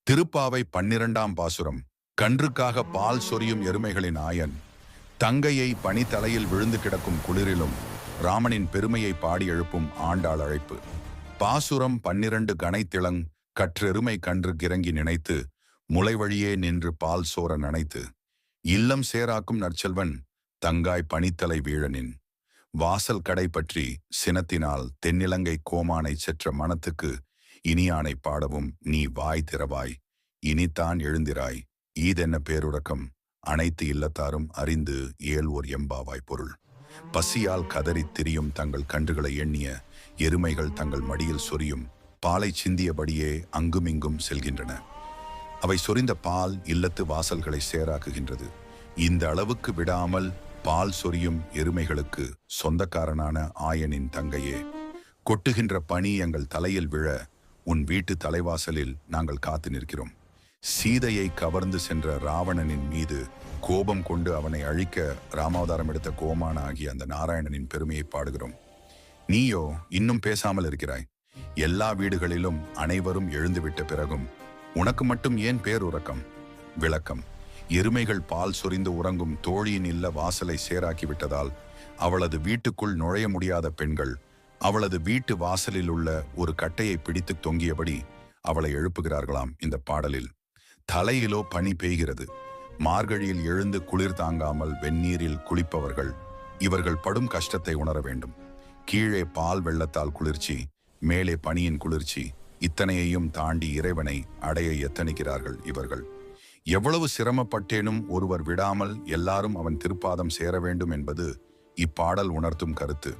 திருப்பாவை 12ஆம் பாசுரம். கன்றுக்காக பால் சொரியும் எருமைகளின் ஆயன், தங்கையை பனித்தலையில் விழுந்து கிடக்கும் குளிரிலும் ராமனின் பெருமையை பாடி எழுப்பும் ஆண்டாள் அழைப்பு. பாசுரம் 12. கனைத்திளங் கற்றெருமை கன்று கிறங்கி நினைத்து முளைவழியே நின்று பால் சோர நனைத்து இல்லம் சேராக்கும் நற்செல்வன் தங்காய் பனித்தலை வீழனின் வாசல் கடை பற்றி சினத்தினால் தென்னிலங்கை கோமானை செற்ற மனத்துக்கு இனியானை பாடவும் நீ வாய் திறவாய், இனித்தான் எழுந்திராய், ஈதென்ன பேருறக்கம், அனைத்து இல்லத்தாரும் அறிந்து ஏழ்வோர் எம்பாவாய் பொருள். பசியால் கதறித் திரியும் தங்கள் கன்றுகளை எண்ணிய எருமைகள் தங்கள் மடியில் சொரியும் பாலை சிந்தியபடியே அங்குமிங்கும் செல்கின்றன. அவை சொரிந்த பால் இல்லத்து வாசல்களை சேராக்குகின்றது. இந்த அளவுக்கு விடாமல் பால் சொரியும் எருமைகளுக்கு சொந்தக்காரனான ஆயனின் தங்கையே, கொட்டுகின்ற பனி எங்கள் தலையில் விழ உன் வீட்டு தலைவாசலில் நாங்கள் காத்து நிற்கிறோம். சீதையை கவர்ந்து சென்ற ராவணனின் மீது கோபம் கொண்டு அவனை அழிக்க ராமாவதாரம் எடுத்த கோமான ஆகிய அந்த நாராயணனின் பெருமையை பாடுகிறோம். நீயோ இன்னும் பேசாமல் இருக்கிறாய். எல்லா வீடுகளிலும் அனைவரும் எழுந்துவிட்ட பிறகும் உனக்கு மட்டும் ஏன் பேருறக்கம்? விளக்கம்: எருமைகள் பால் சொரிந்து உறங்கும் தோழியின் இல்ல வாசலை சேராக்கி விட்டதால் அவளது வீட்டுக்குள் நுழைய முடியாத பெண்கள் அவளது வீட்டு வாசலில் உள்ள ஒரு கட்டையை பிடித்து தொங்கியபடி அவளை எழுப்புகிறார்களாம். இந்த பாடலில் தலையிலோ பனி பெய்கிறது. மார்கழியில் எழுந்து குளிர் தாங்காமல் வெந்நீரில் குளிப்பவர்கள் இவர்கள் படும் கஷ்டத்தை உணர வேண்டும். கீழே பால் வெள்ளத்தால் குளிர்ச்சி, மேலே பனியின் குளிர்ச்சி, இத்தனையையும் தாண்டி இறைவனை அடைய எத்தனிக்கிறார்கள் இவர்கள். எவ்வளவு சிரமப்பட்டேனும் ஒருவர் விடாமல் எல்லாரும் அவன் திருப்பாதம் சேர வேண்டும் என்பது இப்பாடல் உணர்த்தும் கருத்து.